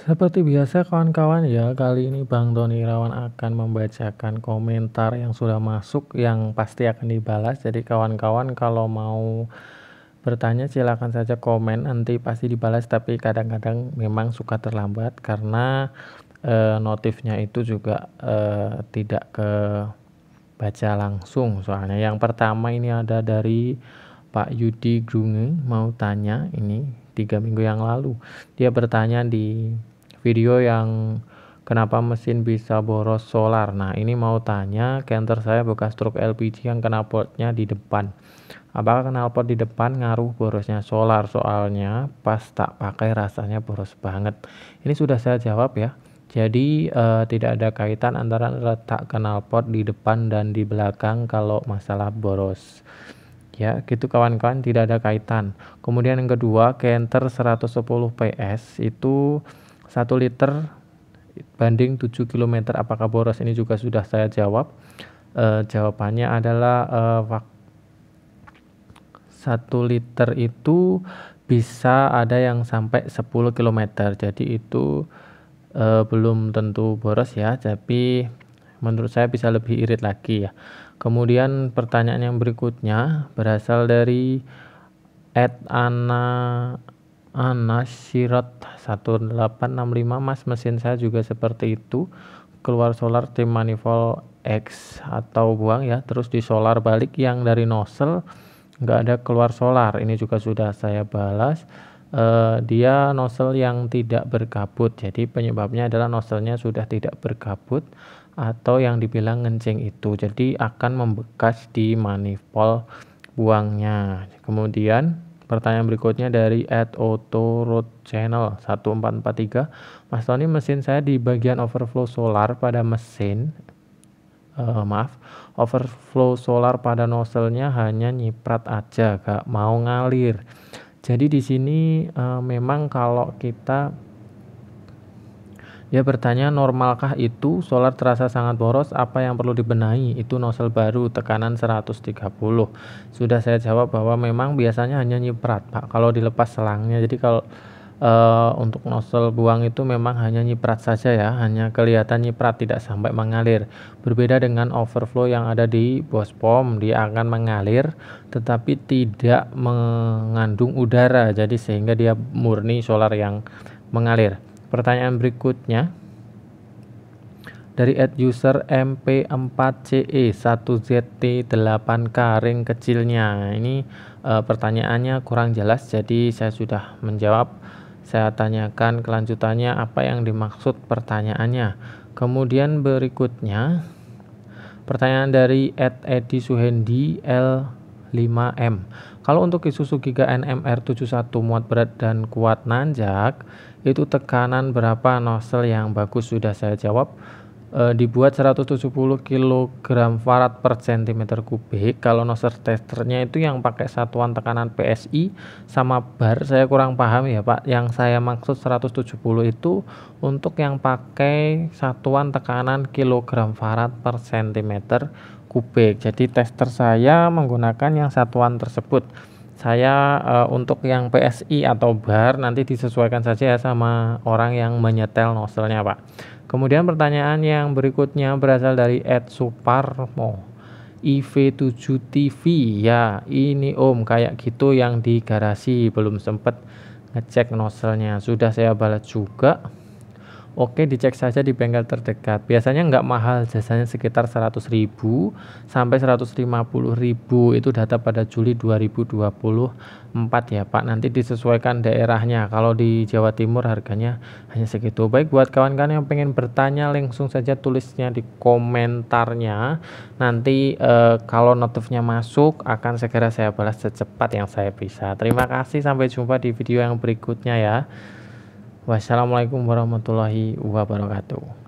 Seperti biasa kawan-kawan ya, kali ini Bang Doni Irawan akan membacakan komentar yang sudah masuk yang pasti akan dibalas. Jadi kawan-kawan kalau mau bertanya silakan saja komen, nanti pasti dibalas, tapi kadang-kadang memang suka terlambat karena notifnya itu juga tidak ke baca langsung. Soalnya yang pertama ini ada dari Pak Yudi Grunge, mau tanya ini 3 minggu yang lalu. Dia bertanya di video yang kenapa mesin bisa boros solar. Nah, ini mau tanya, canter saya bekas truk LPG yang knalpotnya di depan. Apakah knalpot di depan ngaruh borosnya solar? Soalnya pas tak pakai rasanya boros banget. Ini sudah saya jawab ya. Jadi tidak ada kaitan antara letak knalpot di depan dan di belakang kalau masalah boros. Ya, gitu kawan-kawan, tidak ada kaitan. Kemudian yang kedua, canter 110 PS itu 1 liter banding 7 km apakah boros? Ini juga sudah saya jawab. Jawabannya adalah 1 liter itu bisa ada yang sampai 10 km. Jadi itu belum tentu boros ya, tapi menurut saya bisa lebih irit lagi ya. Kemudian pertanyaan yang berikutnya berasal dari @Anasirot 1865. Mas, mesin saya juga seperti itu, keluar solar tim manifold X atau buang ya, terus di solar balik yang dari nozzle nggak ada keluar solar. Ini juga sudah saya balas. Dia nozzle yang tidak berkabut, jadi penyebabnya adalah nozzle-nya sudah tidak berkabut atau yang dibilang ngencing itu, jadi akan membekas di manifold buangnya. Kemudian pertanyaan berikutnya dari @autoroadchannel 1443. Mas Tony, mesin saya di bagian overflow solar pada mesin overflow solar pada nozzle-nya hanya nyiprat aja, gak mau ngalir. Jadi di sini memang kalau kita dia bertanya normalkah itu solar terasa sangat boros, apa yang perlu dibenahi? Itu nozzle baru tekanan 130. Sudah saya jawab bahwa memang biasanya hanya nyiprat, Pak, kalau dilepas selangnya. Jadi kalau untuk nozzle buang itu memang hanya nyiprat saja ya, hanya kelihatan nyiprat, tidak sampai mengalir. Berbeda dengan overflow yang ada di bospom, dia akan mengalir tetapi tidak mengandung udara, jadi sehingga dia murni solar yang mengalir. Pertanyaan berikutnya dari @user MP4CE1ZT8K ring kecilnya. Ini pertanyaannya kurang jelas, jadi saya sudah menjawab. Saya tanyakan kelanjutannya apa yang dimaksud pertanyaannya. Kemudian berikutnya pertanyaan dari @edi suhendi L5M. Kalau untuk Isuzu Giga NMR71 muat berat dan kuat nanjak, itu tekanan berapa nozzle yang bagus? Sudah saya jawab. Dibuat 170 kg farad per cm kubik. Kalau nozzle testernya itu yang pakai satuan tekanan PSI sama bar, saya kurang paham ya Pak. Yang saya maksud 170 itu untuk yang pakai satuan tekanan kilogram farad per cm kubik. Jadi tester saya menggunakan yang satuan tersebut. Saya untuk yang PSI atau bar nanti disesuaikan saja ya sama orang yang menyetel nozzle-nya Pak. Kemudian pertanyaan yang berikutnya berasal dari @suparmo IV7TV. Ya ini Om, kayak gitu yang di garasi, belum sempet ngecek nozzle-nya. Sudah saya balas juga. Oke, dicek saja di bengkel terdekat. Biasanya nggak mahal, jasanya sekitar 100.000 sampai 150.000. Itu data pada Juli 2024 ya Pak. Nanti disesuaikan daerahnya. Kalau di Jawa Timur harganya hanya segitu. Baik, buat kawan-kawan yang pengen bertanya langsung saja tulisnya di komentarnya. Nanti kalau notifnya masuk akan segera saya balas secepat yang saya bisa. Terima kasih, sampai jumpa di video yang berikutnya ya. Wassalamualaikum warahmatullahi wabarakatuh.